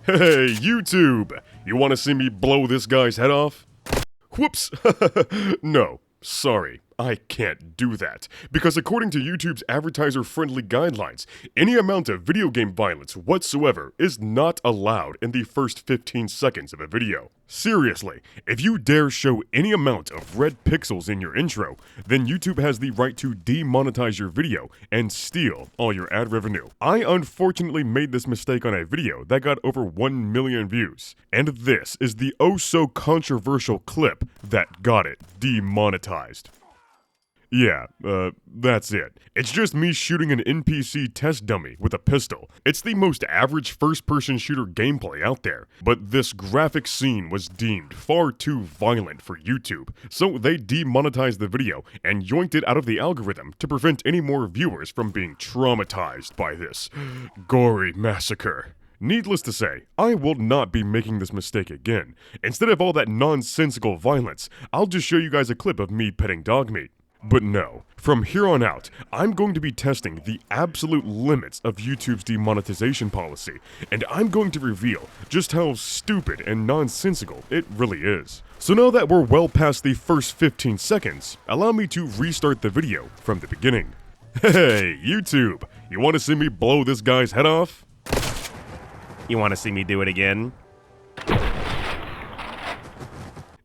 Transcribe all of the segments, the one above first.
Hey, YouTube! You want to see me blow this guy's head off? Whoops! No, sorry, I can't do that. Because according to YouTube's advertiser-friendly guidelines, any amount of video game violence whatsoever is not allowed in the first 15 seconds of a video. Seriously, if you dare show any amount of red pixels in your intro, then YouTube has the right to demonetize your video and steal all your ad revenue. I unfortunately made this mistake on a video that got over 1 million views, and this is the oh-so-controversial clip that got it demonetized. Yeah, that's it. It's just me shooting an NPC test dummy with a pistol. It's the most average first-person shooter gameplay out there, but this graphic scene was deemed far too violent for YouTube, so they demonetized the video and yoinked it out of the algorithm to prevent any more viewers from being traumatized by this gory massacre. Needless to say, I will not be making this mistake again. Instead of all that nonsensical violence, I'll just show you guys a clip of me petting dog meat. But no, from here on out, I'm going to be testing the absolute limits of YouTube's demonetization policy, and I'm going to reveal just how stupid and nonsensical it really is. So now that we're well past the first 15 seconds, allow me to restart the video from the beginning. Hey, YouTube, you want to see me blow this guy's head off? You want to see me do it again?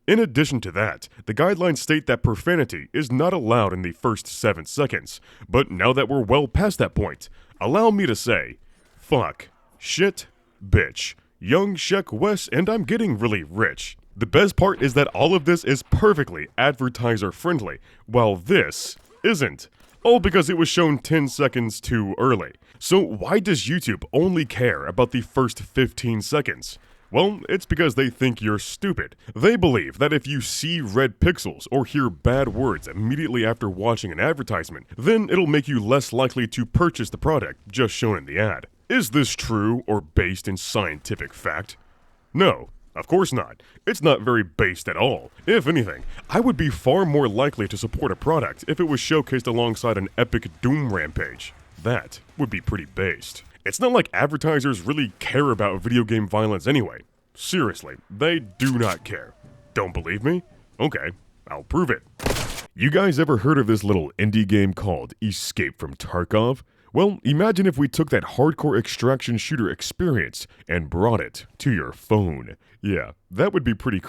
In addition to that, the guidelines state that profanity is not allowed in the first 7 seconds, but now that we're well past that point, allow me to say, fuck, shit, bitch, young Sheck West, and I'm getting really rich. The best part is that all of this is perfectly advertiser friendly, while this isn't. All because it was shown 10 seconds too early. So why does YouTube only care about the first 15 seconds? Well, it's because they think you're stupid. They believe that if you see red pixels or hear bad words immediately after watching an advertisement, then it'll make you less likely to purchase the product just shown in the ad. Is this true or based in scientific fact? No, of course not. It's not very based at all. If anything, I would be far more likely to support a product if it was showcased alongside an epic doom rampage. That would be pretty based. It's not like advertisers really care about video game violence anyway. Seriously, they do not care. Don't believe me? Okay, I'll prove it. You guys ever heard of this little indie game called Escape from Tarkov? Well, imagine if we took that hardcore extraction shooter experience and brought it to your phone. Yeah, that would be pretty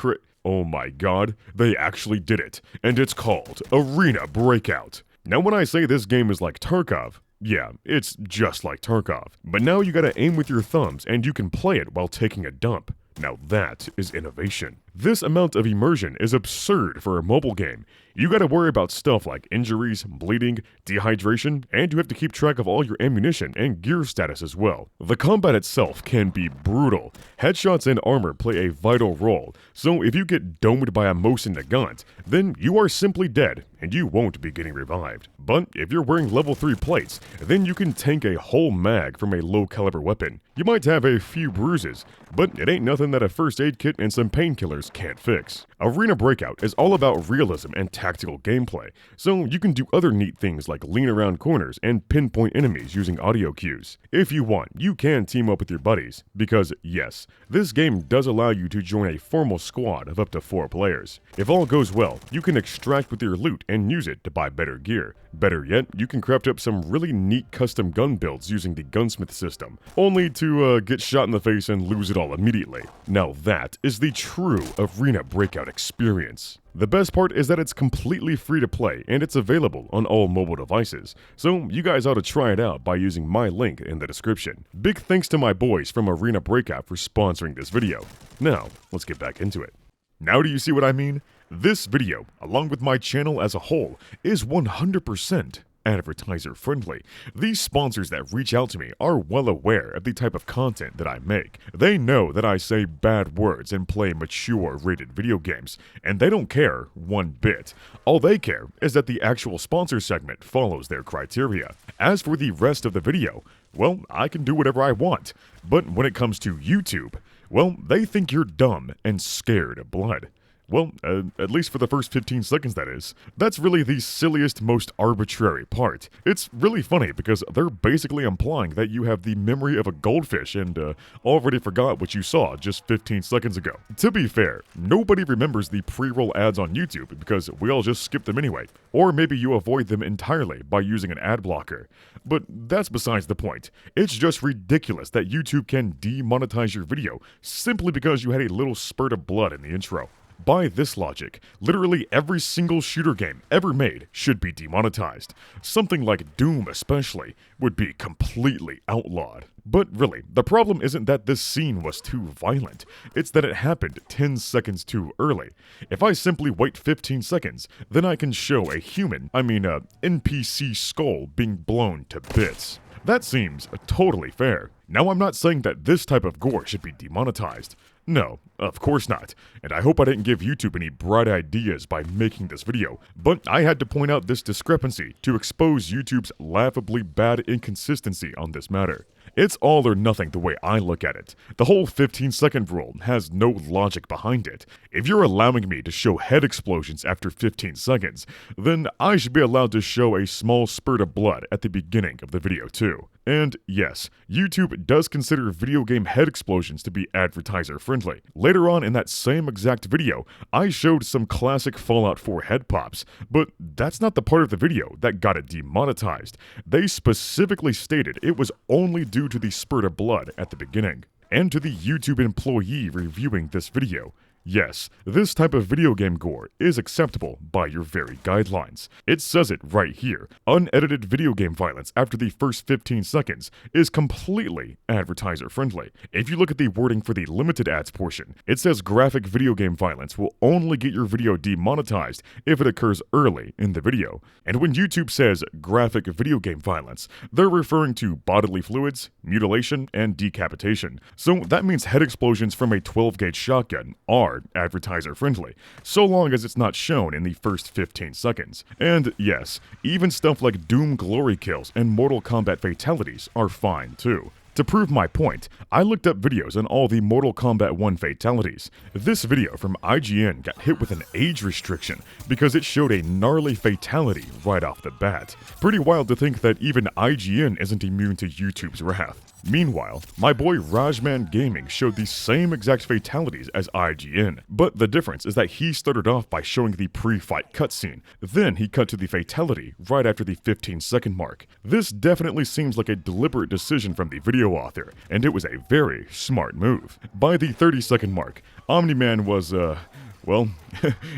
Oh my god, they actually did it, and it's called Arena Breakout. Now when I say this game is like Tarkov, yeah, it's just like Tarkov. But now you gotta aim with your thumbs and you can play it while taking a dump. Now that is innovation. This amount of immersion is absurd for a mobile game. You gotta worry about stuff like injuries, bleeding, dehydration, and you have to keep track of all your ammunition and gear status as well. The combat itself can be brutal. Headshots and armor play a vital role, so if you get domed by a Mosin Nagant, then you are simply dead and you won't be getting revived. But if you're wearing level 3 plates, then you can tank a whole mag from a low caliber weapon. You might have a few bruises, but it ain't nothing that a first aid kit and some painkillers can't fix. Arena Breakout is all about realism and tactical gameplay, so you can do other neat things like lean around corners and pinpoint enemies using audio cues. If you want, you can team up with your buddies, because yes, this game does allow you to join a formal squad of up to 4 players. If all goes well, you can extract with your loot and use it to buy better gear. Better yet, you can craft up some really neat custom gun builds using the gunsmith system, only to get shot in the face and lose it all immediately. Now that is the true Arena Breakout experience. The best part is that it's completely free to play and it's available on all mobile devices, so you guys ought to try it out by using my link in the description. Big thanks to my boys from Arena Breakout for sponsoring this video. Now, let's get back into it. Now do you see what I mean? This video, along with my channel as a whole, is 100% advertiser friendly. These sponsors that reach out to me are well aware of the type of content that I make. They know that I say bad words and play mature rated video games, and they don't care one bit. All they care is that the actual sponsor segment follows their criteria. As for the rest of the video, well, I can do whatever I want. But when it comes to YouTube, well, they think you're dumb and scared of blood. Well, at least for the first 15 seconds, that is. That's really the silliest, most arbitrary part. It's really funny because they're basically implying that you have the memory of a goldfish and already forgot what you saw just 15 seconds ago. To be fair, nobody remembers the pre-roll ads on YouTube because we all just skip them anyway. Or maybe you avoid them entirely by using an ad blocker. But that's besides the point. It's just ridiculous that YouTube can demonetize your video simply because you had a little spurt of blood in the intro. By this logic, literally every single shooter game ever made should be demonetized. Something like Doom especially would be completely outlawed. But really, the problem isn't that this scene was too violent, it's that it happened 10 seconds too early. If I simply wait 15 seconds, then I can show a NPC skull being blown to bits. That seems totally fair. Now, I'm not saying that this type of gore should be demonetized. No, of course not, and I hope I didn't give YouTube any bright ideas by making this video, but I had to point out this discrepancy to expose YouTube's laughably bad inconsistency on this matter. It's all or nothing the way I look at it. The whole 15-second rule has no logic behind it. If you're allowing me to show head explosions after 15 seconds, then I should be allowed to show a small spurt of blood at the beginning of the video too. And yes, YouTube does consider video game head explosions to be advertiser friendly. Later on in that same exact video, I showed some classic Fallout 4 head pops, but that's not the part of the video that got it demonetized. They specifically stated it was only due to the spurt of blood at the beginning. And to the YouTube employee reviewing this video, yes, this type of video game gore is acceptable by your very guidelines. It says it right here. Unedited video game violence after the first 15 seconds is completely advertiser friendly. If you look at the wording for the limited ads portion, it says graphic video game violence will only get your video demonetized if it occurs early in the video. And when YouTube says graphic video game violence, they're referring to bodily fluids, mutilation, and decapitation. So that means head explosions from a 12-gauge shotgun are advertiser friendly, so long as it's not shown in the first 15 seconds. And yes, even stuff like Doom glory kills and Mortal Kombat fatalities are fine too. To prove my point, I looked up videos on all the Mortal Kombat 1 fatalities. This video from IGN got hit with an age restriction because it showed a gnarly fatality right off the bat. Pretty wild to think that even IGN isn't immune to YouTube's wrath. Meanwhile, my boy Rajman Gaming showed the same exact fatalities as IGN, but the difference is that he started off by showing the pre-fight cutscene, then he cut to the fatality right after the 15-second mark. This definitely seems like a deliberate decision from the video author, and it was a very smart move. By the 30-second mark, Omni-Man was,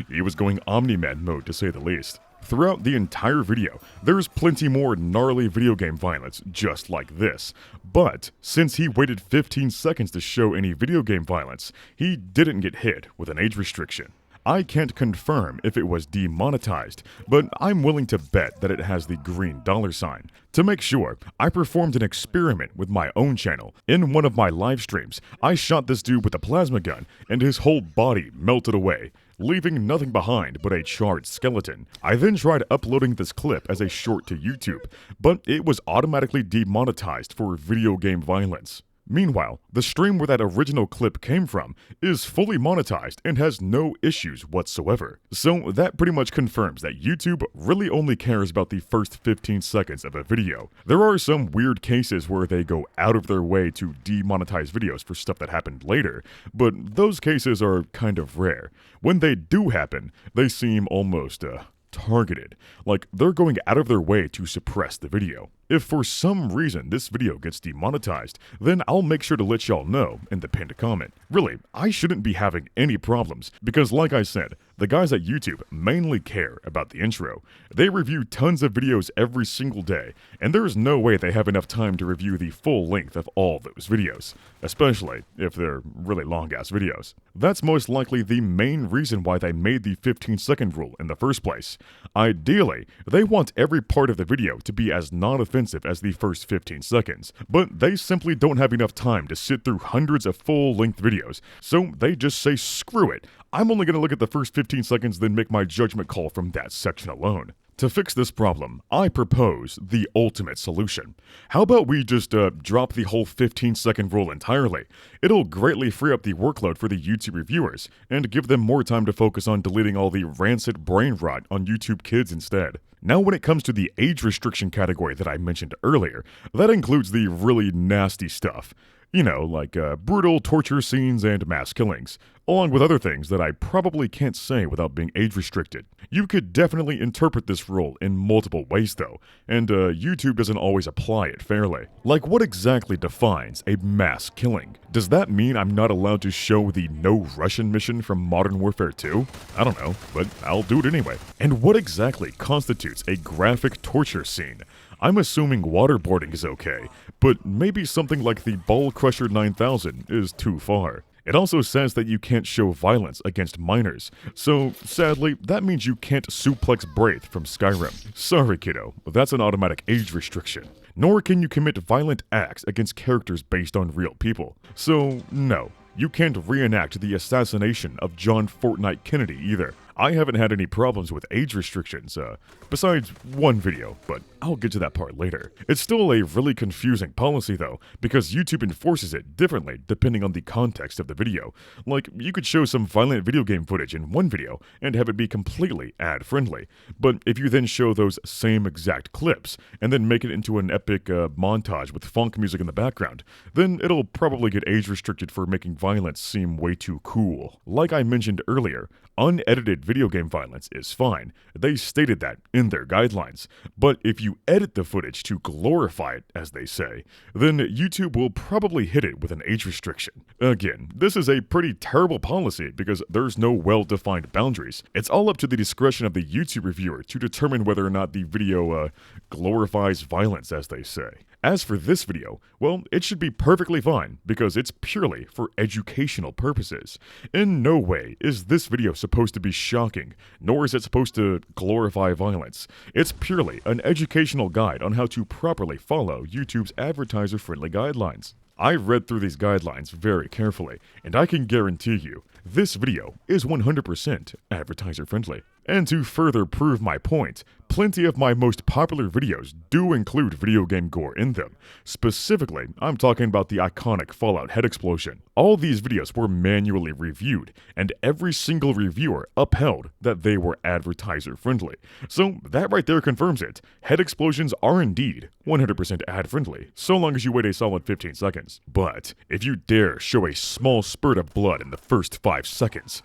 he was going Omni-Man mode to say the least. Throughout the entire video, there's plenty more gnarly video game violence just like this, but since he waited 15 seconds to show any video game violence, he didn't get hit with an age restriction. I can't confirm if it was demonetized, but I'm willing to bet that it has the green $sign. To make sure, I performed an experiment with my own channel. In one of my live streams, I shot this dude with a plasma gun, and his whole body melted away, leaving nothing behind but a charred skeleton. I then tried uploading this clip as a short to YouTube, but it was automatically demonetized for video game violence. Meanwhile, the stream where that original clip came from is fully monetized and has no issues whatsoever. So that pretty much confirms that YouTube really only cares about the first 15 seconds of a video. There are some weird cases where they go out of their way to demonetize videos for stuff that happened later, but those cases are kind of rare. When they do happen, they seem almost, targeted, like they're going out of their way to suppress the video. If for some reason this video gets demonetized, then I'll make sure to let y'all know in the pinned comment. Really, I shouldn't be having any problems, because like I said, the guys at YouTube mainly care about the intro. They review tons of videos every single day, and there's no way they have enough time to review the full length of all those videos, especially if they're really long-ass videos. That's most likely the main reason why they made the 15-second rule in the first place. Ideally, they want every part of the video to be as non-offensive as the first 15 seconds, but they simply don't have enough time to sit through hundreds of full-length videos, so they just say screw it, I'm only going to look at the first 15 seconds then make my judgment call from that section alone. To fix this problem, I propose the ultimate solution. How about we just drop the whole 15-second rule entirely? It'll greatly free up the workload for the YouTube reviewers, and give them more time to focus on deleting all the rancid brain rot on YouTube Kids instead. Now when it comes to the age restriction category that I mentioned earlier, that includes the really nasty stuff. You know, like brutal torture scenes and mass killings, along with other things that I probably can't say without being age restricted. You could definitely interpret this rule in multiple ways though, and YouTube doesn't always apply it fairly. Like, what exactly defines a mass killing? Does that mean I'm not allowed to show the No Russian mission from Modern Warfare 2? I don't know, but I'll do it anyway. And what exactly constitutes a graphic torture scene? I'm assuming waterboarding is okay, but maybe something like the Ball Crusher 9000 is too far. It also says that you can't show violence against minors, so sadly, that means you can't suplex Braith from Skyrim. Sorry kiddo, that's an automatic age restriction. Nor can you commit violent acts against characters based on real people. So no, you can't reenact the assassination of John Fortnite Kennedy either. I haven't had any problems with age restrictions, besides one video, but I'll get to that part later. It's still a really confusing policy though, because YouTube enforces it differently depending on the context of the video. Like, you could show some violent video game footage in one video and have it be completely ad-friendly, but if you then show those same exact clips and then make it into an epic montage with funk music in the background, then it'll probably get age restricted for making violence seem way too cool. Like I mentioned earlier, unedited video game violence is fine. They stated that in their guidelines. But if you edit the footage to glorify it, as they say, then YouTube will probably hit it with an age restriction. Again, this is a pretty terrible policy because there's no well-defined boundaries. It's all up to the discretion of the YouTube reviewer to determine whether or not the video glorifies violence, as they say. As for this video, well, it should be perfectly fine because it's purely for educational purposes. In no way is this video supposed to be shocking, nor is it supposed to glorify violence. It's purely an educational guide on how to properly follow YouTube's advertiser-friendly guidelines. I read through these guidelines very carefully, and I can guarantee you, this video is 100% advertiser friendly. And to further prove my point, plenty of my most popular videos do include video game gore in them. Specifically, I'm talking about the iconic Fallout head explosion. All these videos were manually reviewed, and every single reviewer upheld that they were advertiser friendly. So that right there confirms it. Head explosions are indeed 100% ad friendly, so long as you wait a solid 15 seconds. But if you dare show a small spurt of blood in the first 5 seconds,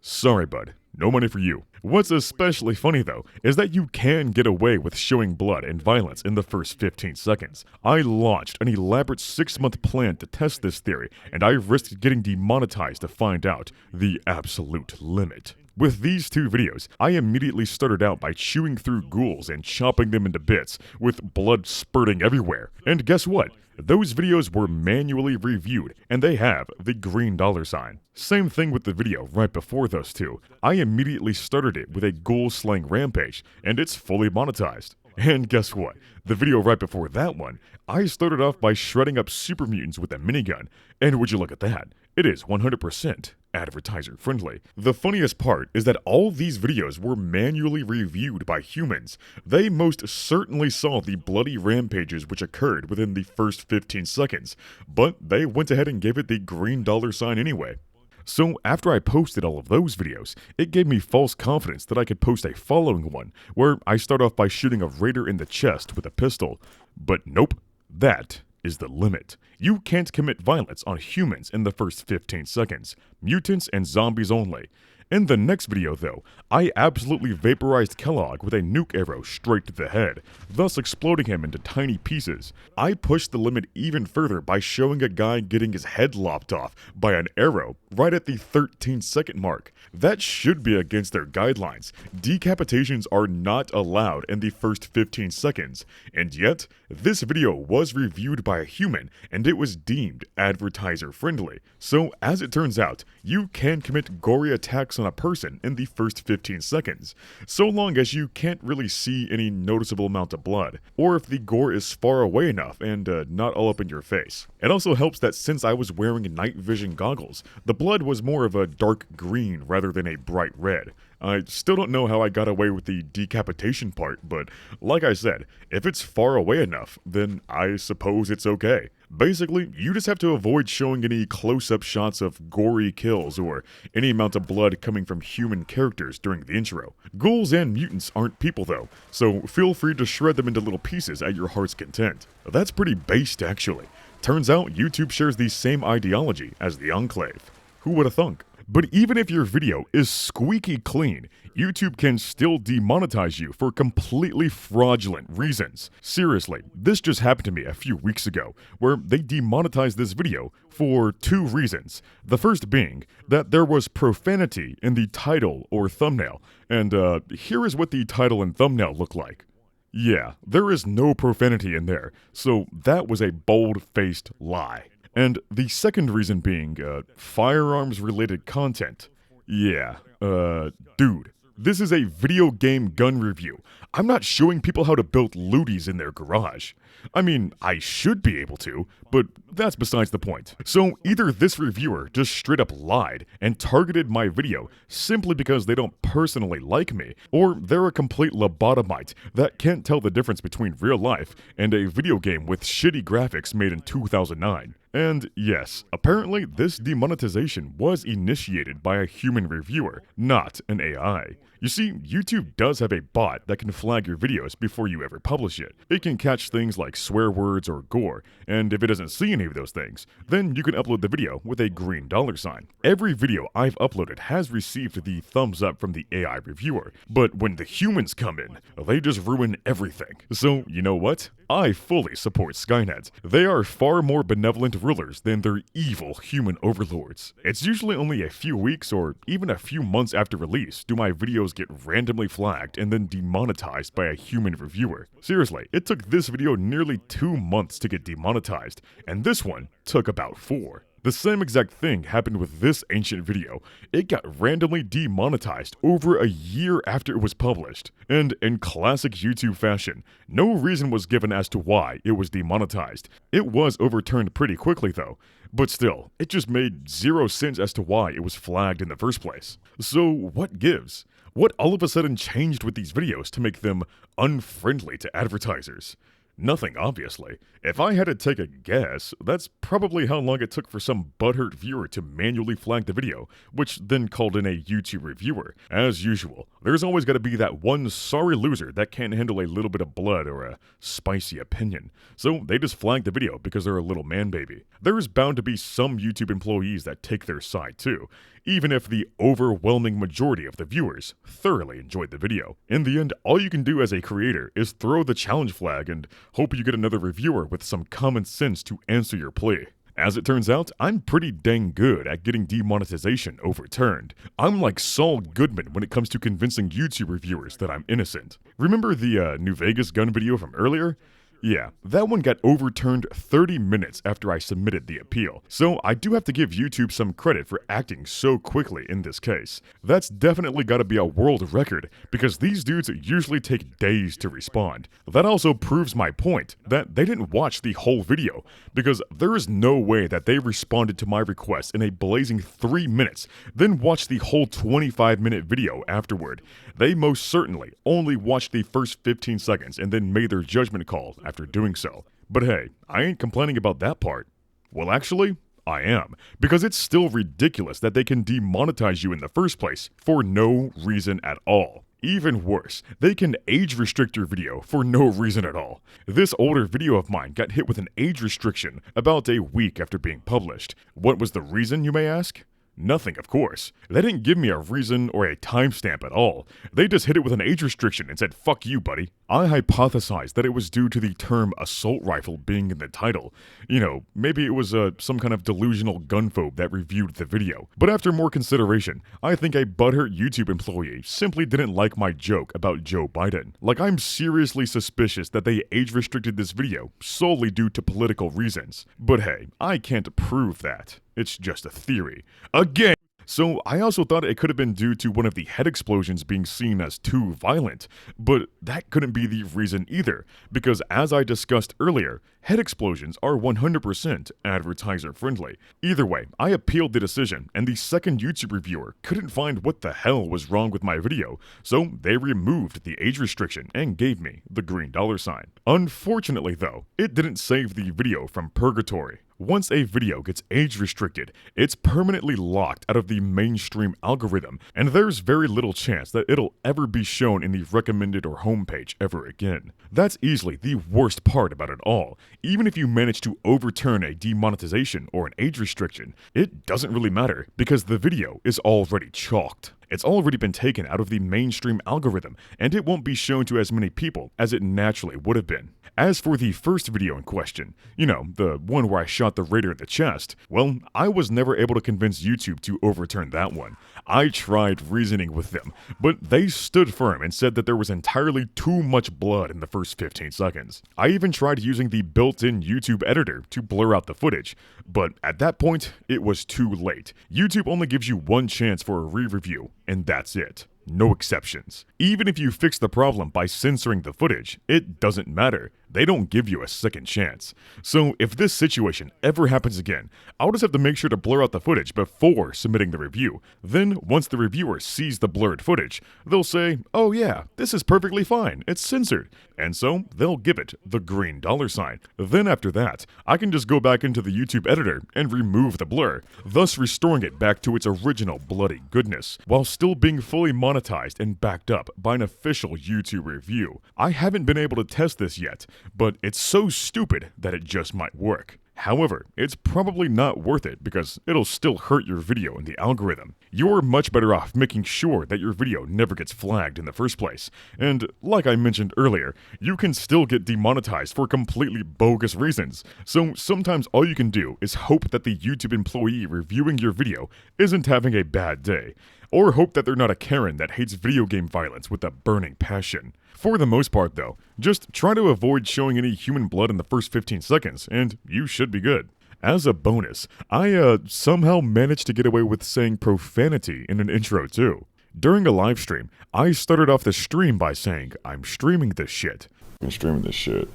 sorry bud, no money for you. What's especially funny though, is that you can get away with showing blood and violence in the first 15 seconds. I launched an elaborate 6-month plan to test this theory, and I risked getting demonetized to find out the absolute limit. With these two videos, I immediately started out by chewing through ghouls and chopping them into bits, with blood spurting everywhere. And guess what? Those videos were manually reviewed, and they have the green $sign. Same thing with the video right before those two. I immediately started it with a ghoul slaying rampage, and it's fully monetized. And guess what? The video right before that one, I started off by shredding up super mutants with a minigun, and would you look at that? It is 100% advertiser friendly. The funniest part is that all these videos were manually reviewed by humans. They most certainly saw the bloody rampages which occurred within the first 15 seconds, but they went ahead and gave it the green $sign anyway. So after I posted all of those videos, it gave me false confidence that I could post a following one, where I start off by shooting a raider in the chest with a pistol. But nope, that is the limit. You can't commit violence on humans in the first 15 seconds. Mutants and zombies only. In the next video though, I absolutely vaporized Kellogg with a nuke arrow straight to the head, thus exploding him into tiny pieces. I pushed the limit even further by showing a guy getting his head lopped off by an arrow right at the 13-second mark. That should be against their guidelines. Decapitations are not allowed in the first 15 seconds, and yet, this video was reviewed by a human and it was deemed advertiser friendly. So as it turns out, you can commit gory attacks on on a person in the first 15 seconds, so long as you can't really see any noticeable amount of blood, or if the gore is far away enough and not all up in your face. It also helps that since I was wearing night vision goggles, the blood was more of a dark green rather than a bright red. I still don't know how I got away with the decapitation part, but like I said, if it's far away enough, then I suppose it's okay. Basically, you just have to avoid showing any close-up shots of gory kills or any amount of blood coming from human characters during the intro. Ghouls and mutants aren't people though, so feel free to shred them into little pieces at your heart's content. That's pretty based actually. Turns out YouTube shares the same ideology as the Enclave. Who would have thunk? But even if your video is squeaky clean, YouTube can still demonetize you for completely fraudulent reasons. Seriously, this just happened to me a few weeks ago, where they demonetized this video for 2 reasons. The first being that there was profanity in the title or thumbnail, and here is what the title and thumbnail look like. Yeah, there is no profanity in there, so that was a bold-faced lie. And the second reason being, firearms-related content. Yeah, dude, this is a video game gun review. I'm not showing people how to build looties in their garage. I mean, I should be able to, but that's besides the point. So either this reviewer just straight up lied and targeted my video simply because they don't personally like me, or they're a complete lobotomite that can't tell the difference between real life and a video game with shitty graphics made in 2009. And yes, apparently this demonetization was initiated by a human reviewer, not an AI. You see, YouTube does have a bot that can flag your videos before you ever publish it. It can catch things like swear words or gore, and if it doesn't see any of those things, then you can upload the video with a green $sign. Every video I've uploaded has received the thumbs up from the AI reviewer, but when the humans come in, they just ruin everything. So, you know what? I fully support Skynet. They are far more benevolent rulers than their evil human overlords. It's usually only a few weeks or even a few months after release do my videos get randomly flagged and then demonetized by a human reviewer. Seriously, it took this video nearly 2 months to get demonetized, and this one took about 4. The same exact thing happened with this ancient video. It got randomly demonetized over a year after it was published. And in classic YouTube fashion, no reason was given as to why it was demonetized. It was overturned pretty quickly though. But still, it just made 0 sense as to why it was flagged in the first place. So what gives? What all of a sudden changed with these videos to make them unfriendly to advertisers? Nothing, obviously. If I had to take a guess, that's probably how long it took for some butthurt viewer to manually flag the video, which then called in a YouTube reviewer. As usual, there's always gotta be that one sorry loser that can't handle a little bit of blood or a spicy opinion. So they just flag the video because they're a little man baby. There's bound to be some YouTube employees that take their side too, even if the overwhelming majority of the viewers thoroughly enjoyed the video. In the end, all you can do as a creator is throw the challenge flag and hope you get another reviewer with some common sense to answer your plea. As it turns out, I'm pretty dang good at getting demonetization overturned. I'm like Saul Goodman when it comes to convincing YouTube reviewers that I'm innocent. Remember the New Vegas gun video from earlier? Yeah, that one got overturned 30 minutes after I submitted the appeal, so I do have to give YouTube some credit for acting so quickly in this case. That's definitely gotta be a world record, because these dudes usually take days to respond. That also proves my point, that they didn't watch the whole video, because there is no way that they responded to my request in a blazing 3 minutes, then watched the whole 25-minute video afterward. They most certainly only watched the first 15 seconds and then made their judgment call after doing so. But hey, I ain't complaining about that part. Well, actually, I am, because it's still ridiculous that they can demonetize you in the first place for no reason at all. Even worse, they can age restrict your video for no reason at all. This older video of mine got hit with an age restriction about a week after being published. What was the reason, you may ask? Nothing, of course. They didn't give me a reason or a timestamp at all. They just hit it with an age restriction and said, "Fuck you, buddy." I hypothesized that it was due to the term assault rifle being in the title. You know, maybe it was some kind of delusional gunphobe that reviewed the video. But after more consideration, I think a butthurt YouTube employee simply didn't like my joke about Joe Biden. Like, I'm seriously suspicious that they age restricted this video solely due to political reasons. But hey, I can't prove that. It's just a theory. Again, So I also thought it could have been due to one of the head explosions being seen as too violent, but that couldn't be the reason either, because as I discussed earlier, head explosions are 100% advertiser friendly. Either way, I appealed the decision, and the second YouTube reviewer couldn't find what the hell was wrong with my video, so they removed the age restriction and gave me the green dollar sign. Unfortunately though, it didn't save the video from purgatory. Once a video gets age restricted, it's permanently locked out of the mainstream algorithm, and there's very little chance that it'll ever be shown in the recommended or homepage ever again. That's easily the worst part about it all. Even if you manage to overturn a demonetization or an age restriction, it doesn't really matter because the video is already chalked. It's already been taken out of the mainstream algorithm, and it won't be shown to as many people as it naturally would have been. As for the first video in question, you know, the one where I shot the raider in the chest, well, I was never able to convince YouTube to overturn that one. I tried reasoning with them, but they stood firm and said that there was entirely too much blood in the first 15 seconds. I even tried using the built-in YouTube editor to blur out the footage, but at that point, it was too late. YouTube only gives you one chance for a re-review, and that's it. No exceptions. Even if you fix the problem by censoring the footage, it doesn't matter. They don't give you a second chance. So if this situation ever happens again, I'll just have to make sure to blur out the footage before submitting the review. Then, once the reviewer sees the blurred footage, they'll say, oh yeah, this is perfectly fine, it's censored. And so, they'll give it the green dollar sign. Then after that, I can just go back into the YouTube editor and remove the blur, thus restoring it back to its original bloody goodness, while still being fully monetized and backed up by an official YouTube review. I haven't been able to test this yet, but it's so stupid that it just might work. However, it's probably not worth it because it'll still hurt your video in the algorithm. You're much better off making sure that your video never gets flagged in the first place. And like I mentioned earlier, you can still get demonetized for completely bogus reasons. So sometimes all you can do is hope that the YouTube employee reviewing your video isn't having a bad day. Or hope that they're not a Karen that hates video game violence with a burning passion. For the most part though, just try to avoid showing any human blood in the first 15 seconds, and you should be good. As a bonus, I somehow managed to get away with saying profanity in an intro too. During a live stream, I started off the stream by saying, I'm streaming this shit. I'm streaming this shit.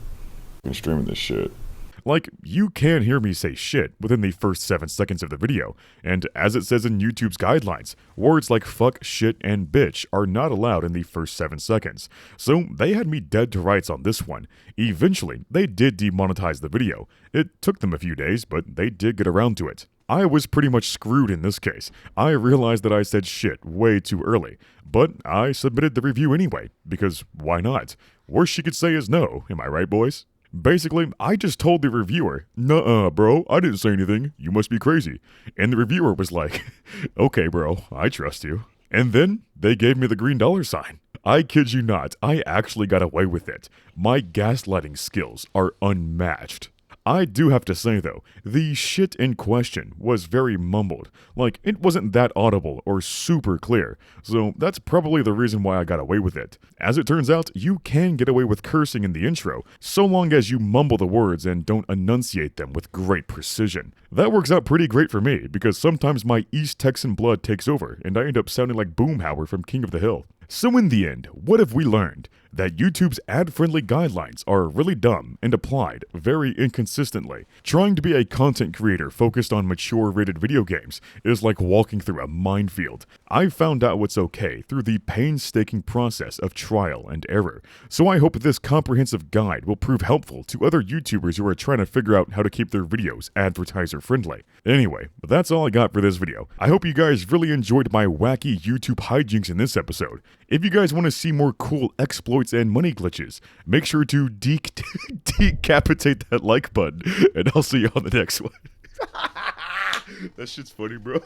I'm streaming this shit. Like, you can hear me say shit within the first 7 seconds of the video, and as it says in YouTube's guidelines, words like fuck, shit, and bitch are not allowed in the first 7 seconds. So they had me dead to rights on this one. Eventually, they did demonetize the video. It took them a few days, but they did get around to it. I was pretty much screwed in this case. I realized that I said shit way too early, but I submitted the review anyway, because why not? Worst she could say is no, am I right, boys? Basically, I just told the reviewer, nuh-uh, bro, I didn't say anything, you must be crazy. And the reviewer was like, okay, bro, I trust you. And then they gave me the green dollar sign. I kid you not, I actually got away with it. My gaslighting skills are unmatched. I do have to say though, the shit in question was very mumbled, like it wasn't that audible or super clear, so that's probably the reason why I got away with it. As it turns out, you can get away with cursing in the intro, so long as you mumble the words and don't enunciate them with great precision. That works out pretty great for me, because sometimes my East Texan blood takes over, and I end up sounding like Boomhauer from King of the Hill. So in the end, what have we learned? That YouTube's ad-friendly guidelines are really dumb and applied very inconsistently. Trying to be a content creator focused on mature-rated video games is like walking through a minefield. I found out what's okay through the painstaking process of trial and error, so I hope this comprehensive guide will prove helpful to other YouTubers who are trying to figure out how to keep their videos advertiser-friendly. Anyway, that's all I got for this video. I hope you guys really enjoyed my wacky YouTube hijinks in this episode. If you guys want to see more cool exploits and money glitches, make sure to decapitate that like button, and I'll see you on the next one. That shit's funny, bro.